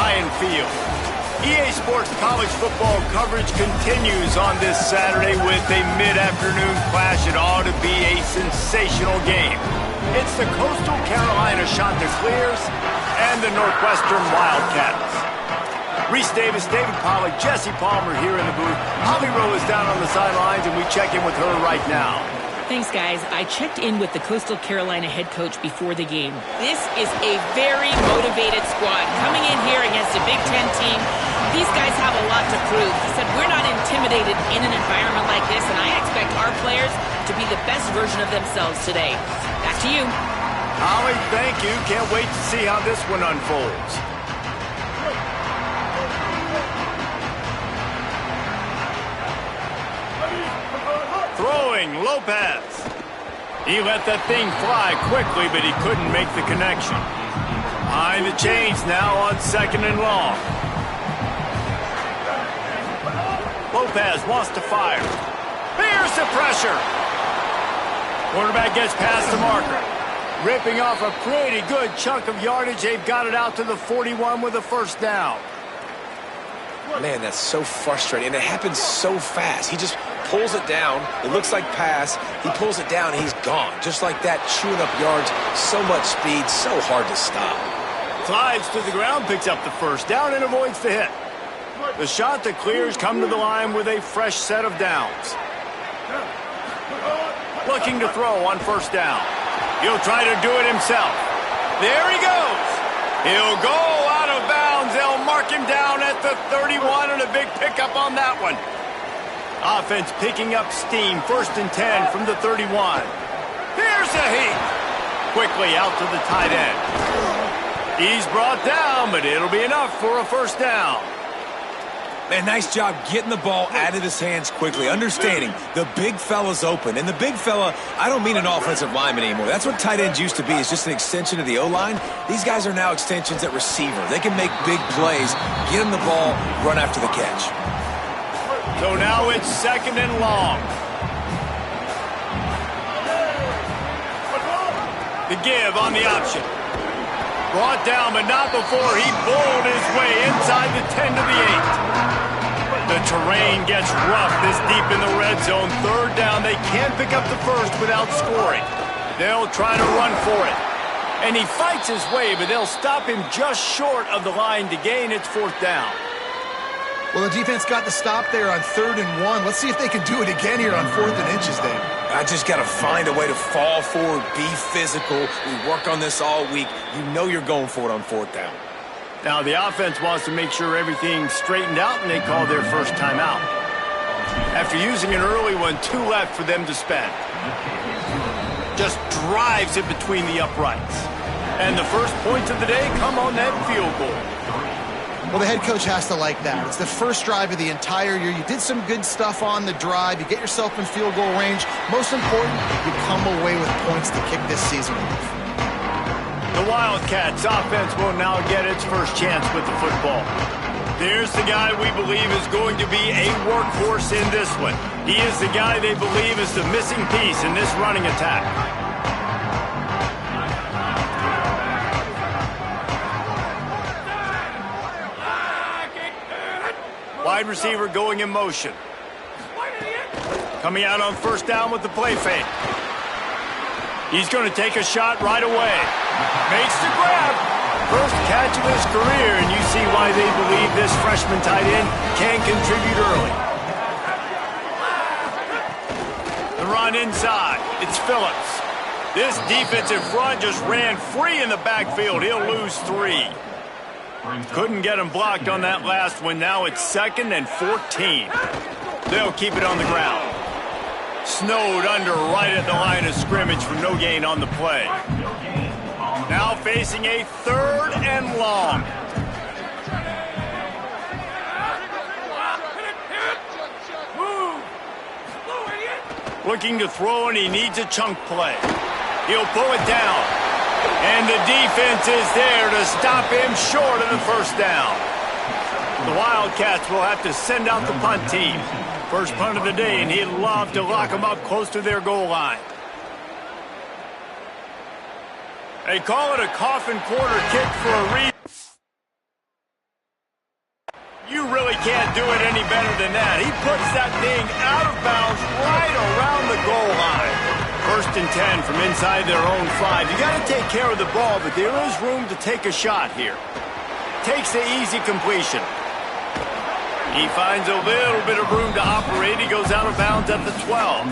Ryan Field. EA Sports college football coverage continues on this Saturday with a mid-afternoon clash. It ought to be a sensational game. It's the Coastal Carolina Chanticleers and the Northwestern Wildcats. Reese Davis, David Pollack, Jesse Palmer here in the booth. Holly Rowe is down on the sidelines, and we check in with her right now. Thanks, guys. I checked in with the Coastal Carolina head coach before the game. This is a very motivated squad. Coming in here against a Big Ten team, these guys have a lot to prove. He said, we're not intimidated in an environment like this, and I expect our players to be the best version of themselves today. Back to you. Holly, thank you. Can't wait to see how this one unfolds. Throwing, Lopez. He let that thing fly quickly, but he couldn't make the connection. Behind the chains now on 2nd and long. Lopez wants to fire. Here's the pressure. Quarterback gets past the marker. Ripping off a pretty good chunk of yardage. They've got it out to the 41 with a first down. Man, that's so frustrating. And it happens so fast. He just pulls it down. It looks like pass. He pulls it down, and he's gone. Just like that, chewing up yards. So much speed, so hard to stop. Slides to the ground, picks up the first down, and avoids the hit. The Chanticleers come to the line with a fresh set of downs. Looking to throw on first down. He'll try to do it himself. There he goes. He'll go out of bounds. They'll mark him down at the 31, and a big pickup on that one. Offense picking up steam. 1st and 10 from the 31. Here's a heat. Quickly out to the tight end. He's brought down, but it'll be enough for a first down. Man, nice job getting the ball out of his hands quickly, understanding the big fella's open. And the big fella, I don't mean an offensive lineman anymore. That's what tight ends used to be, is just an extension of the O-line. These guys are now extensions at receiver. They can make big plays, get him the ball, run after the catch. So now it's 2nd and long. The give on the option. Brought down, but not before he bowled his way inside the 10 to the 8. The terrain gets rough this deep in the red zone. 3rd down, they can't pick up the first without scoring. They'll try to run for it. And he fights his way, but they'll stop him just short of the line to gain its 4th down. Well, the defense got the stop there on 3rd and 1. Let's see if they can do it again here on 4th and inches, Dave. I just got to find a way to fall forward, be physical. We work on this all week. You know you're going for it on 4th down. Now, the offense wants to make sure everything's straightened out, and they call their first timeout. After using an early one, 2 left for them to spend. Just drives it between the uprights. And the first points of the day come on that field goal. Well, the head coach has to like that. It's the first drive of the entire year. You did some good stuff on the drive. You get yourself in field goal range. Most important, you come away with points to kick this season off. The Wildcats offense will now get its first chance with the football. There's the guy we believe is going to be a workhorse in this one. He is the guy they believe is the missing piece in this running attack. Wide receiver going in motion. Coming out on first down with the play fake. He's going to take a shot right away. Makes the grab. First catch of his career, and you see why they believe this freshman tight end can contribute early. The run inside. It's Phillips. This defensive front just ran free in the backfield. He'll lose 3. Couldn't get him blocked on that last one. Now it's 2nd and 14. They'll keep it on the ground. Snowed under right at the line of scrimmage for no gain on the play. Now facing a 3rd and long. Looking to throw, and he needs a chunk play. He'll pull it down. And the defense is there to stop him short of the first down. The Wildcats will have to send out the punt team. First punt of the day, and he'd love to lock them up close to their goal line. They call it a coffin quarter kick for a reason. can't do it any better than that. He puts that thing out of bounds right around the goal line. 1st and 10 from inside their own 5. You got to take care of the ball, but there is room to take a shot here. Takes the easy completion. He finds a little bit of room to operate. He goes out of bounds at the 12.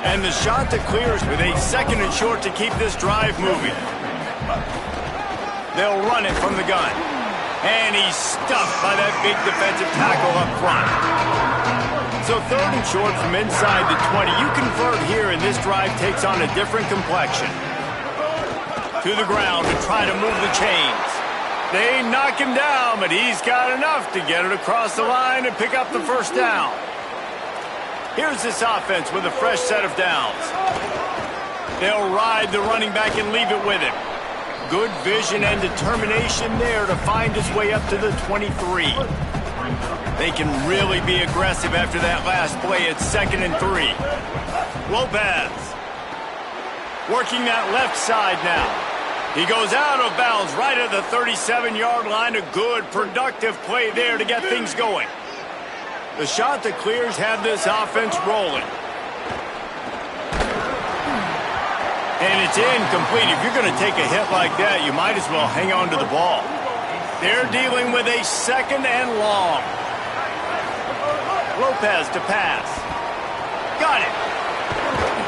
And the shot that clears with a 2nd and short to keep this drive moving. They'll run it from the gun. And he's stuffed by that big defensive tackle up front. So 3rd and short from inside the 20. You convert here, and this drive takes on a different complexion. To the ground to try to move the chains. They knock him down, but he's got enough to get it across the line and pick up the 1st down. Here's this offense with a fresh set of downs. They'll ride the running back and leave it with him. Good vision and determination there to find his way up to the 23. They can really be aggressive after that last play. It's 2nd and 3. Lopez working that left side now. He goes out of bounds right at the 37-yard line. A good, productive play there to get things going. The shot that clears had this offense rolling. And it's incomplete. If you're going to take a hit like that, you might as well hang on to the ball. They're dealing with a 2nd and long. Lopez to pass. Got it.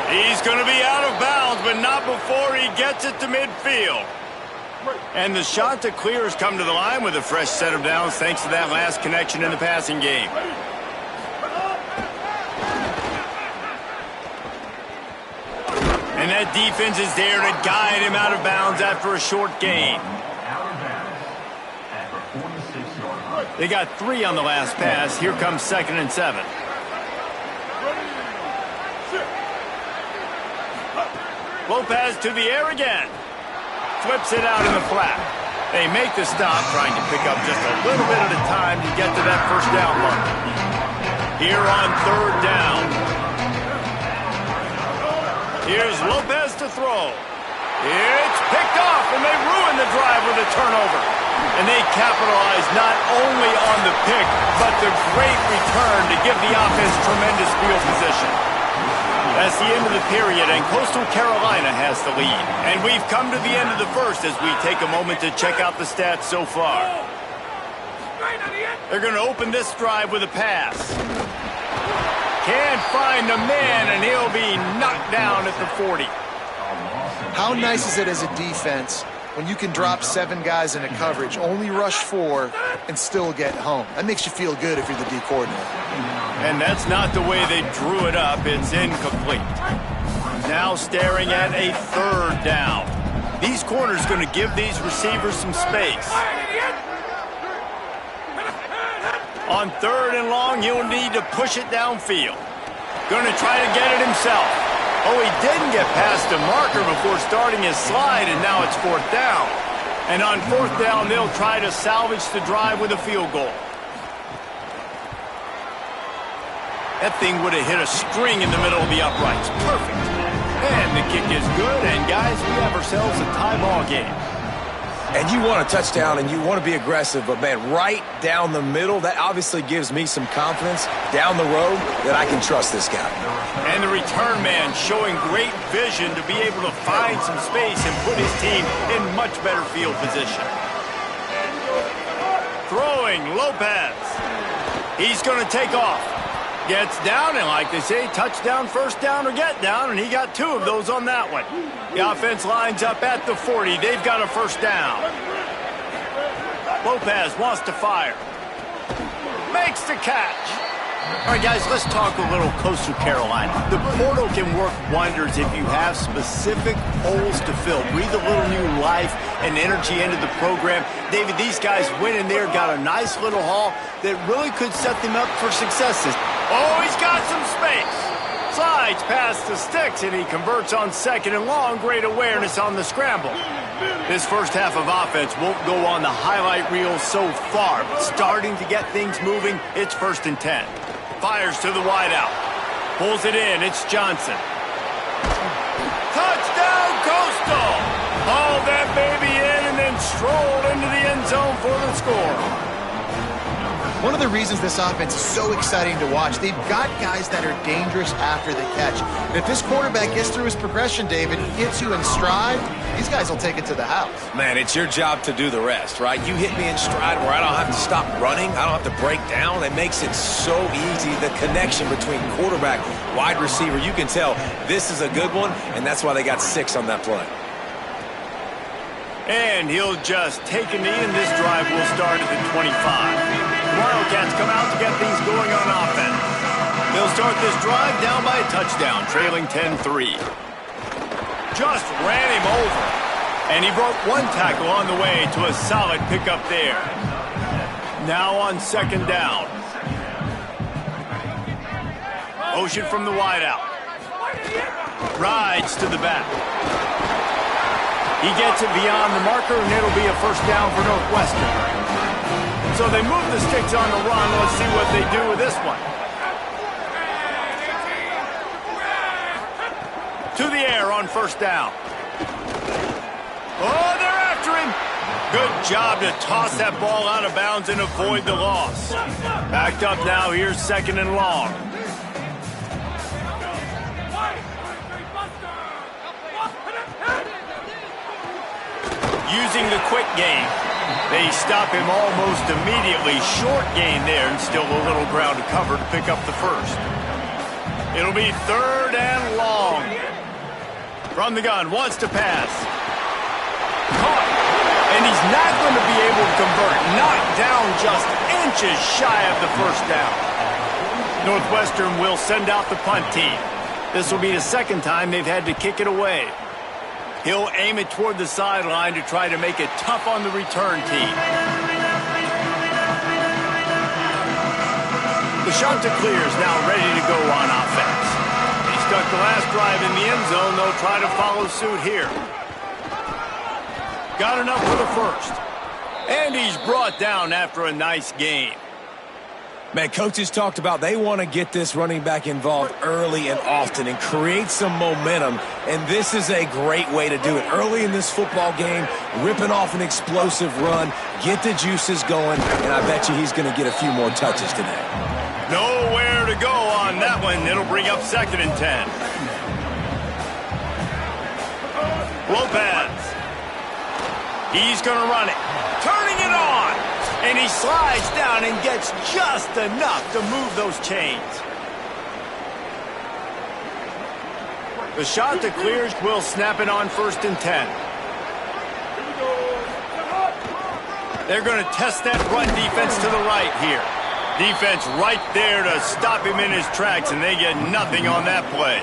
He's going to be out of bounds, but not before he gets it to midfield. And the shot that clears come to the line with a fresh set of downs thanks to that last connection in the passing game. And that defense is there to guide him out of bounds after a short gain. They got 3 on the last pass. Here comes 2nd and 7. Lopez to the air again. Flips it out in the flat. They make the stop, trying to pick up just a little bit at a time to get to that 1st down mark. Here on 3rd down. Here's Lopez to throw. It's picked off, and they ruin the drive with a turnover. And they capitalize not only on the pick, but the great return to give the offense tremendous field position. That's the end of the period, and Coastal Carolina has the lead. And we've come to the end of the 1st as we take a moment to check out the stats so far. They're going to open this drive with a pass. Can't find the man, and he'll be knocked down at the 40. How nice is it as a defense when you can drop 7 guys into coverage, only rush 4, and still get home? That makes you feel good if you're the D coordinator. And that's not the way they drew it up. It's incomplete. Now staring at a 3rd down. These corners going to give these receivers some space. On 3rd and long, he'll need to push it downfield. Going to try to get it himself. Oh, he didn't get past the marker before starting his slide, and now it's 4th down. And on 4th down, they'll try to salvage the drive with a field goal. That thing would have hit a string in the middle of the uprights. Perfect. And the kick is good, and guys, we have ourselves a tie ball game. And you want a touchdown, and you want to be aggressive, but, man, right down the middle, that obviously gives me some confidence down the road that I can trust this guy. And the return man showing great vision to be able to find some space and put his team in much better field position. Throwing, Lopez. He's going to take off. Gets down, and like they say, touchdown, 1st down, or get down, and he got 2 of those on that one. The offense lines up at the 40. They've got a 1st down. Lopez wants to fire. Makes the catch. All right, guys, let's talk a little Coastal Carolina. The portal can work wonders if you have specific holes to fill. Breathe a little new life and energy into the program. David, these guys went in there, got a nice little haul that really could set them up for success. Oh, he's got some space. Slides past the sticks, and he converts on 2nd and long. Great awareness on the scramble. This 1st half of offense won't go on the highlight reel so far, but starting to get things moving, it's 1st and 10. Fires to the wideout. Pulls it in. It's Johnson. Touchdown, Coastal! Hauled that baby in and then strolled into the end zone for the score. One of the reasons this offense is so exciting to watch, they've got guys that are dangerous after the catch. And if this quarterback gets through his progression, David, gets you in stride, these guys will take it to the house. Man, it's your job to do the rest, right? You hit me in stride where I don't have to stop running. I don't have to break down. It makes it so easy. The connection between quarterback, wide receiver, you can tell this is a good one, and that's why they got 6 on that play. And he'll just take a knee, and this drive will start at the 25. The Wildcats come out to get things going on offense. They'll start this drive down by a touchdown, trailing 10-3. Just ran him over. And he broke one tackle on the way to a solid pickup there. Now on second down. Motion from the wideout. Rides to the back. He gets it beyond the marker, and it'll be a first down for Northwestern. So they move the sticks on the run. Let's see what they do with this one. To the air on first down. Oh, they're after him. Good job to toss that ball out of bounds and avoid the loss. Backed up now. Here's second and long. Using the quick game. They stop him almost immediately. Short gain there, and still a little ground to cover to pick up the first. It'll be third and long. From the gun, wants to pass. Caught. And he's not going to be able to convert. Knocked down just inches shy of the first down. Northwestern will send out the punt team. This will be the second time they've had to kick it away. He'll aim it toward the sideline to try to make it tough on the return team. The shot to clear is now ready to go on offense. He stuck the last drive in the end zone. They'll try to follow suit here. Got enough for the first. And he's brought down after a nice game. Man, coaches talked about they want to get this running back involved early and often and create some momentum, and this is a great way to do it. Early in this football game, ripping off an explosive run, get the juices going, and I bet you he's going to get a few more touches today. Nowhere to go on that one. It'll bring up second and 10. Lopez. He's going to run it. Turning it on. And he slides down and gets just enough to move those chains. The shot that clears will snap it on first and 10. They're going to test that run defense to the right here. Defense right there to stop him in his tracks, and they get nothing on that play.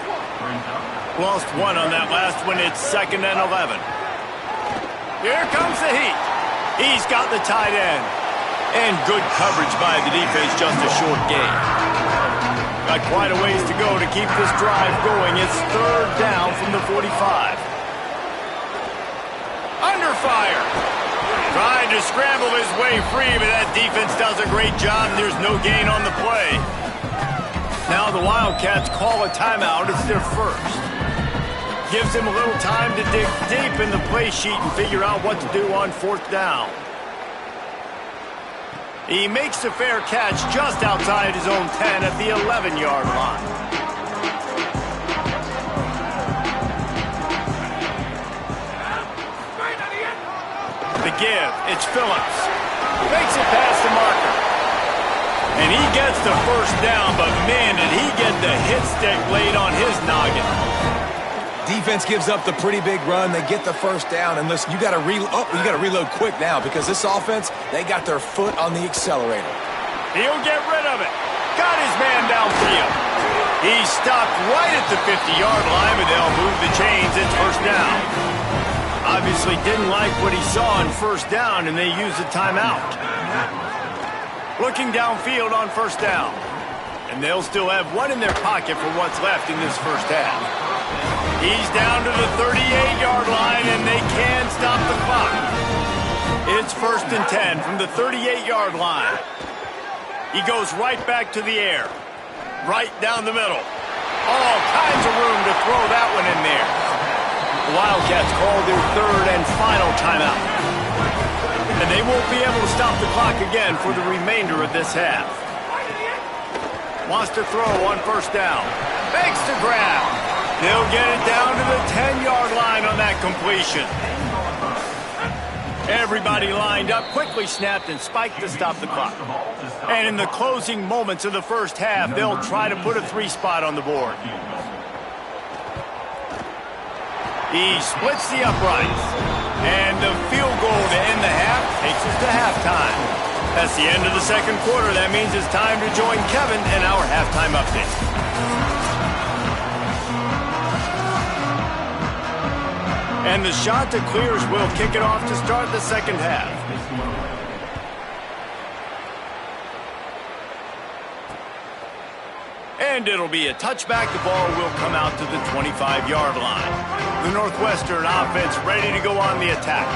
Lost one on that last one. It's second and 11. Here comes the heat. He's got the tight end. And good coverage by the defense, just a short gain. Got quite a ways to go to keep this drive going. It's third down from the 45. Under fire. Trying to scramble his way free, but that defense does a great job. There's no gain on the play. Now the Wildcats call a timeout. It's their first. Gives him a little time to dig deep in the play sheet and figure out what to do on fourth down. He makes a fair catch just outside his own 10 at the 11-yard line. The give, it's Phillips. Makes it past the marker. And he gets the first down, but man, did he get the hit stick laid on his noggin. Defense gives up the pretty big run. They get the first down, and listen, you got to reload quick now because this offense, they got their foot on the accelerator. He'll get rid of it. Got his man downfield. He stopped right at the 50-yard line, but they'll move the chains. It's first down. Obviously didn't like what he saw on first down, and they used a timeout. Looking downfield on first down. And they'll still have one in their pocket for what's left in this first half. He's down to the 38-yard line, and they can stop the clock. It's first and 10 from the 38-yard line. He goes right back to the air. Right down the middle. All kinds of room to throw that one in there. The Wildcats call their third and final timeout. And they won't be able to stop the clock again for the remainder of this half. Wants to throw on first down. Fakes the grab. They'll get it down to the 10-yard line on that completion. Everybody lined up, quickly snapped and spiked to stop the clock. And in the closing moments of the first half, they'll try to put a 3-spot on the board. He splits the uprights. And the field goal to end the half takes us to halftime. That's the end of the second quarter. That means it's time to join Kevin in our halftime update. And the shot to clears will kick it off to start the second half. And it'll be a touchback. The ball will come out to the 25-yard line. The Northwestern offense ready to go on the attack.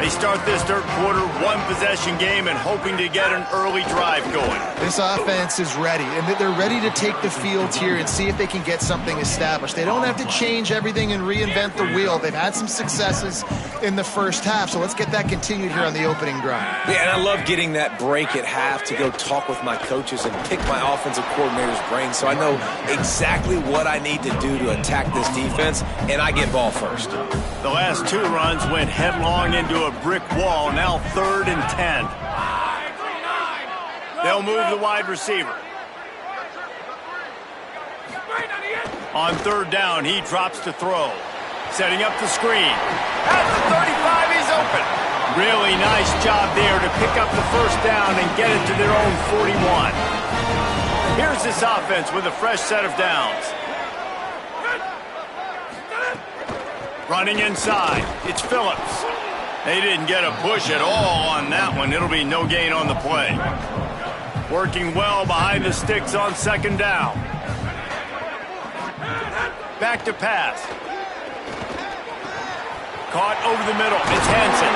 They start this third quarter, one-possession game, and hoping to get an early drive going. This offense is ready, and they're ready to take the field here and see if they can get something established. They don't have to change everything and reinvent the wheel. They've had some successes in the first half, so let's get that continued here on the opening drive. Yeah, and I love getting that break at half to go talk with my coaches and pick my offensive coordinator's brain so I know exactly what I need to do to attack this defense, and I get ball first. The last two runs went headlong into a brick wall, now 3rd and 10. They'll move the wide receiver. On 3rd down, he drops to throw. Setting up the screen. At the 35, he's open. Really nice job there to pick up the first down and get it to their own 41. Here's this offense with a fresh set of downs. Running inside, it's Phillips. They didn't get a push at all on that one. It'll be no gain on the play. Working well behind the sticks on 2nd down. Back to pass. Caught over the middle. It's Hansen.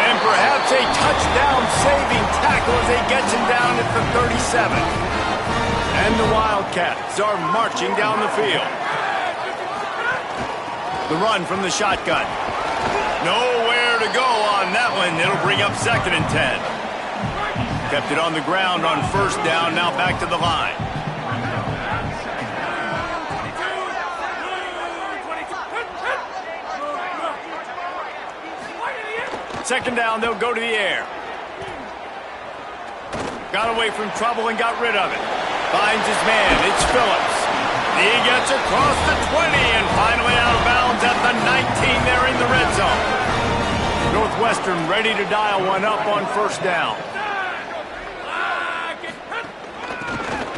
And perhaps a touchdown-saving tackle as they get him down at the 37. And the Wildcats are marching down the field. The run from the shotgun. Nowhere to go on that one. It'll bring up 2nd and 10. Kept it on the ground on 1st down. Now back to the line. Second down, they'll go to the air. Got away from trouble and got rid of it. Finds his man. It's Phillips. He gets across the 20 and finally out of bounds at the 19 there in the red zone. Northwestern ready to dial one up on 1st down.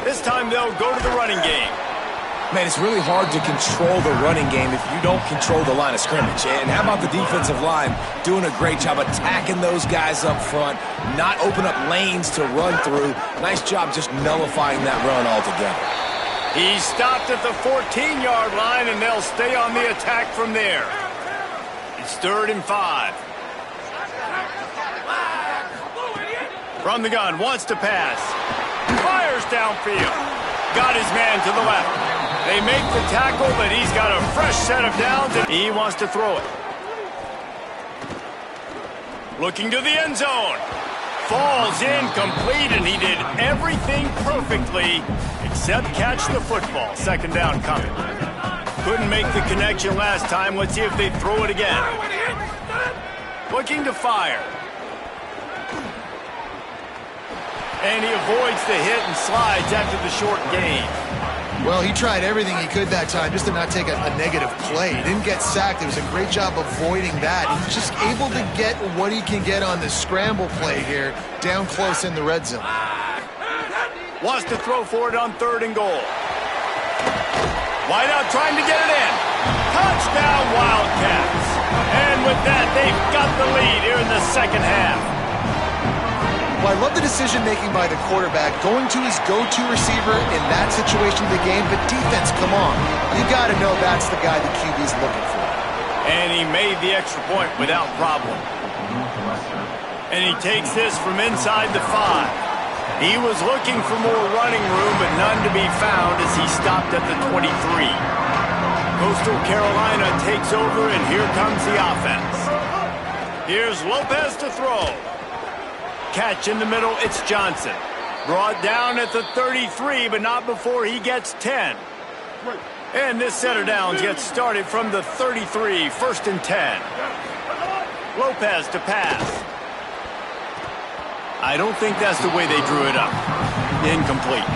This time they'll go to the running game. Man, it's really hard to control the running game if you don't control the line of scrimmage. And how about the defensive line doing a great job attacking those guys up front, not open up lanes to run through. Nice job just nullifying that run altogether. He stopped at the 14-yard line, and they'll stay on the attack from there. It's 3rd and 5. From the gun, wants to pass. Fires downfield. Got his man to the left. They make the tackle, but he's got a fresh set of downs, and he wants to throw it. Looking to the end zone. Falls incomplete, and he did everything perfectly except catch the football. 2nd down coming. Couldn't make the connection last time. Let's see if they throw it again. Looking to fire. And he avoids the hit and slides after the short gain. Well, he tried everything he could that time just to not take a negative play. He didn't get sacked. It was a great job avoiding that. He's just able to get what he can get on the scramble play here down close in the red zone. Wants to throw for it on 3rd and goal. Wide out trying to get it in. Touchdown, Wildcats. And with that, they've got the lead here in the second half. Well, I love the decision-making by the quarterback, going to his go-to receiver in that situation of the game, but defense, come on. You got to know that's the guy the QB's looking for. And he made the extra point without problem. And he takes this from inside the 5. He was looking for more running room, but none to be found as he stopped at the 23. Coastal Carolina takes over, and here comes the offense. Here's Lopez to throw. catch in the middle. It's Johnson. Brought down at the 33, but not before he gets 10. And this set of downs gets started from the 33, 1st and 10. Lopez to pass. I don't think that's the way they drew it up. Incomplete.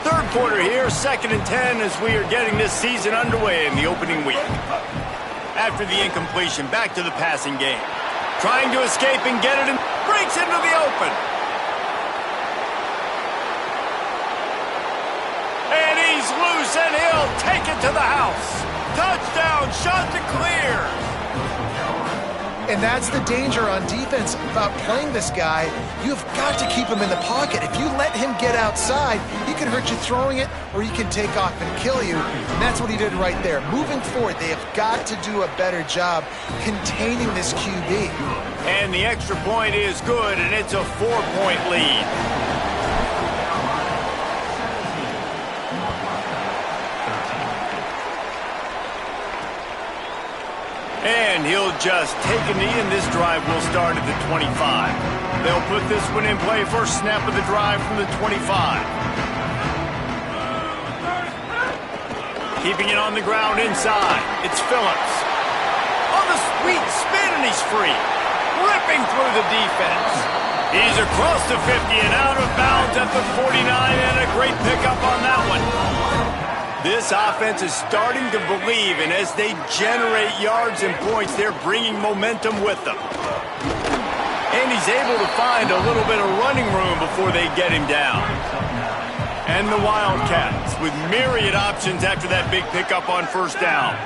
Third quarter here, 2nd and 10 as we are getting this season underway in the opening week. After the incompletion, back to the passing game. Trying to escape and get it, and breaks into the open. And he's loose, and he'll take it to the house. Touchdown, Chanticleer. And that's the danger on defense about playing this guy. You've got to keep him in the pocket. If you let him get outside, he can hurt you throwing it, or he can take off and kill you. And that's what he did right there. Moving forward, they have got to do a better job containing this QB. And the extra point is good, and it's a 4-point lead. And he'll just take a knee, and this drive will start at the 25. They'll put this one in play. First snap of the drive from the 25. Keeping it on the ground inside. It's Phillips. On the sweet spin, and he's free. Ripping through the defense. He's across the 50 and out of bounds at the 49, and a great pickup on that one. This offense is starting to believe, and as they generate yards and points, they're bringing momentum with them. And he's able to find a little bit of running room before they get him down. And the Wildcats with myriad options after that big pickup on first down.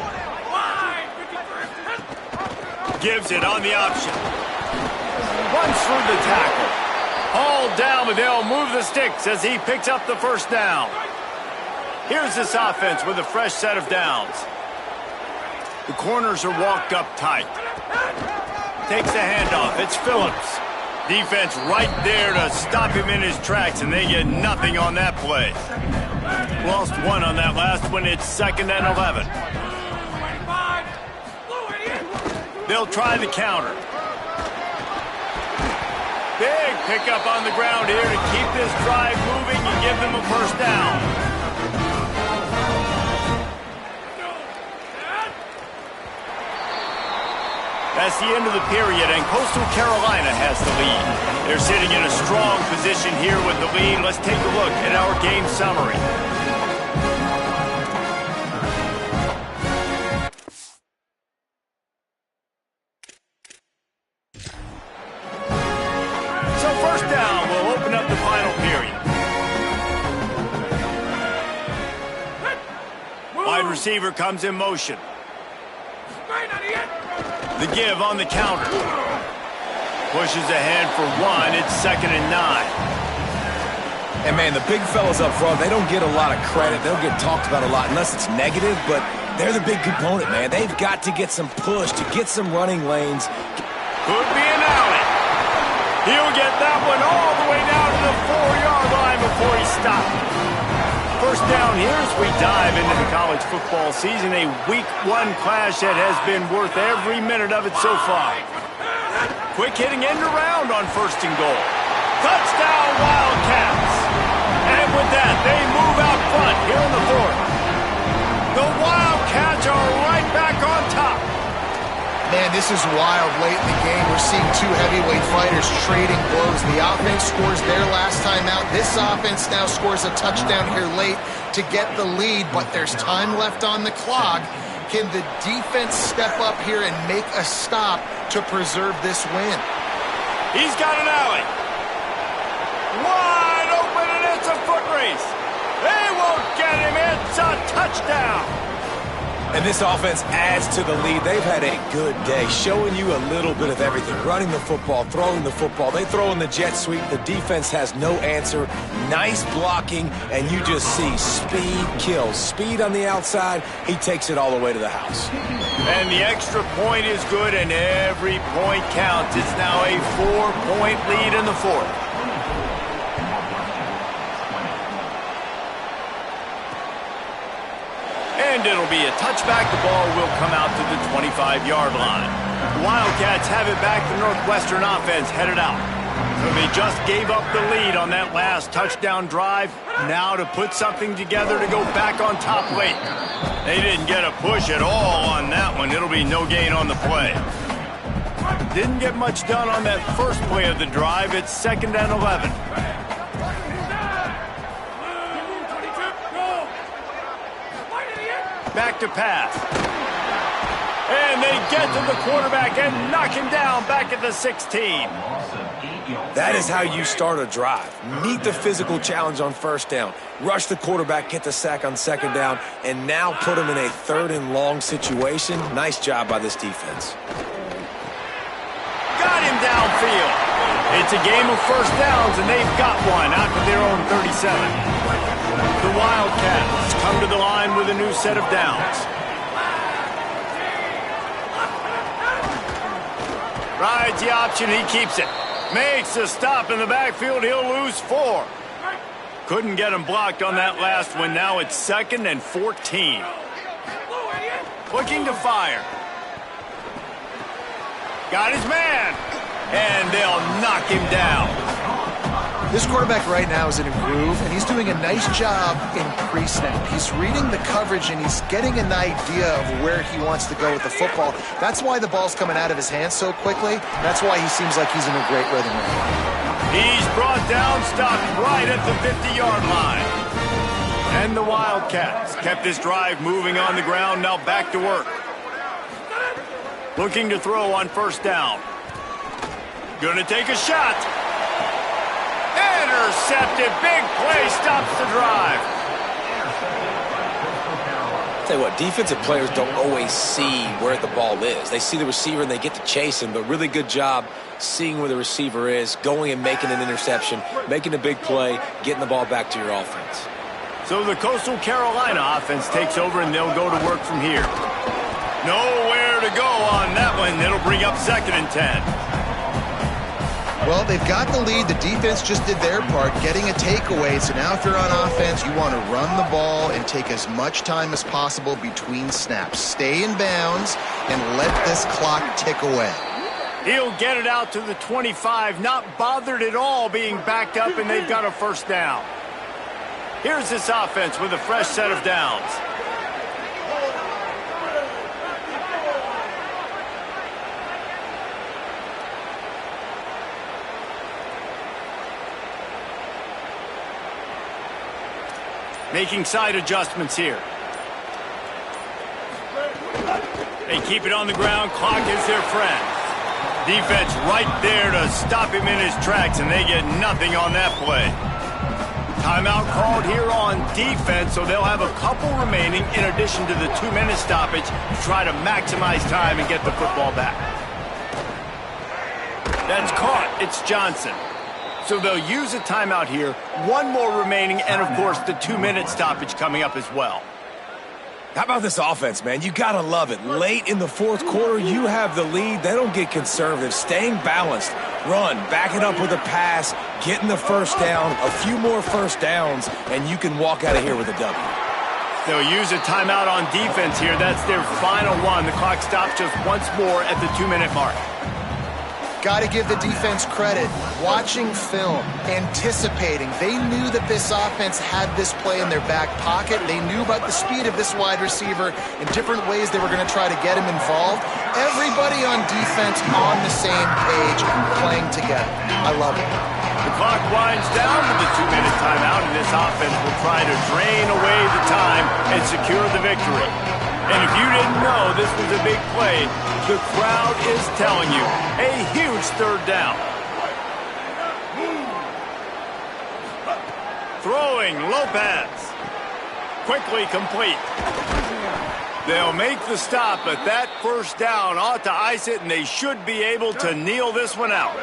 Gives it on the option. Runs through the tackle. Hauled down, but they'll move the sticks as he picks up the first down. Here's this offense with a fresh set of downs. The corners are walked up tight. Takes the handoff. It's Phillips. Defense right there to stop him in his tracks, and they get nothing on that play. Lost one on that last one. It's 2nd and 11. They'll try the counter. Big pickup on the ground here to keep this drive moving and give them a first down. That's the end of the period, and Coastal Carolina has the lead. They're sitting in a strong position here with the lead. Let's take a look at our game summary. So first down, we'll open up the final period. Wide receiver comes in motion. The give on the counter. Pushes ahead for one. It's 2nd and 9. And, man, the big fellas up front, they don't get a lot of credit. They'll get talked about a lot unless it's negative, but they're the big component, man. They've got to get some push to get some running lanes. Could be an alley. He'll get that one all the way down to the 4-yard line before he stopped. First down here as we dive into the college football season, a Week 1 clash that has been worth every minute of it so far. Quick hitting end around on 1st and goal. Touchdown, Wildcats! And with that, they move out front here in the 4th. The Wildcats are right back on top. Man, this is wild late in the game. We're seeing two heavyweight fighters trading blows. The offense scores their last time out. This offense now scores a touchdown here late to get the lead, but there's time left on the clock. Can the defense step up here and make a stop to preserve this win? He's got an alley. Wide open, and it's a foot race. They won't get him. It's a touchdown. And this offense adds to the lead. They've had a good day, showing you a little bit of everything. Running the football, throwing the football. They throw in the jet sweep. The defense has no answer. Nice blocking, and you just see speed kills. Speed on the outside. He takes it all the way to the house. And the extra point is good, and every point counts. It's now a 4-point lead in the 4th. And it'll be a touchback. The ball will come out to the 25-yard line. The Wildcats have it back. The Northwestern offense headed out. So they just gave up the lead on that last touchdown drive. Now to put something together to go back on top late. They didn't get a push at all on that one. It'll be no gain on the play. Didn't get much done on that first play of the drive. It's 2nd and 11. Back to pass. And they get to the quarterback and knock him down back at the 16. That is how you start a drive. Meet the physical challenge on first down. Rush the quarterback, get the sack on 2nd down, and now put him in a 3rd and long situation. Nice job by this defense. Got him downfield. It's a game of first downs, and they've got one out to their own 37. The Wildcats come to the line with a new set of downs. Rides the option, he keeps it. Makes a stop in the backfield, he'll lose 4. Couldn't get him blocked on that last one. Now it's 2nd and 14. Looking to fire. Got his man. And they'll knock him down. This quarterback right now is in a groove, and he's doing a nice job in pre-snap. He's reading the coverage, and he's getting an idea of where he wants to go with the football. That's why the ball's coming out of his hands so quickly. That's why he seems like he's in a great rhythm right now. He's brought down, stopped right at the 50-yard line. And the Wildcats kept this drive moving on the ground, now back to work. Looking to throw on first down. Gonna take a shot. Intercepted. Big play stops the drive. Tell you what, defensive players don't always see where the ball is. They see the receiver and they get to chase him, but really good job seeing where the receiver is, going and making an interception, making a big play, getting the ball back to your offense. So the Coastal Carolina offense takes over, and they'll go to work from here. Nowhere to go on that one. It'll bring up 2nd and 10. Well, they've got the lead. The defense just did their part, getting a takeaway. So now if you're on offense, you want to run the ball and take as much time as possible between snaps. Stay in bounds and let this clock tick away. He'll get it out to the 25, not bothered at all being backed up, and they've got a first down. Here's this offense with a fresh set of downs. Making side adjustments here. They keep it on the ground. Clock is their friend. Defense right there to stop him in his tracks, and they get nothing on that play. Timeout called here on defense, so they'll have a couple remaining in addition to the 2-minute stoppage to try to maximize time and get the football back. That's caught. It's Johnson. So they'll use a timeout here, one more remaining, and of course the 2-minute stoppage coming up as well. How about this offense, man? You gotta love it. Late in the 4th quarter, you have the lead. They don't get conservative. Staying balanced. Run, back it up with a pass, getting the first down, a few more first downs, and you can walk out of here with a W. They'll use a timeout on defense here. That's their final one. The clock stops just once more at the 2-minute mark. Got to give the defense credit. Watching film, anticipating. They knew that this offense had this play in their back pocket. They knew about the speed of this wide receiver and different ways they were going to try to get him involved. Everybody on defense on the same page, playing together. I love it. The clock winds down with the 2-minute timeout, and this offense will try to drain away the time and secure the victory. And if you didn't know this was a big play, the crowd is telling you, a huge 3rd down. Throwing, Lopez. Quickly complete. They'll make the stop, but that first down ought to ice it, and they should be able to kneel this one out.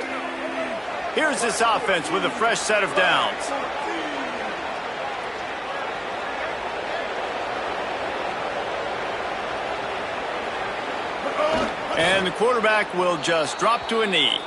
Here's this offense with a fresh set of downs. And the quarterback will just drop to a knee.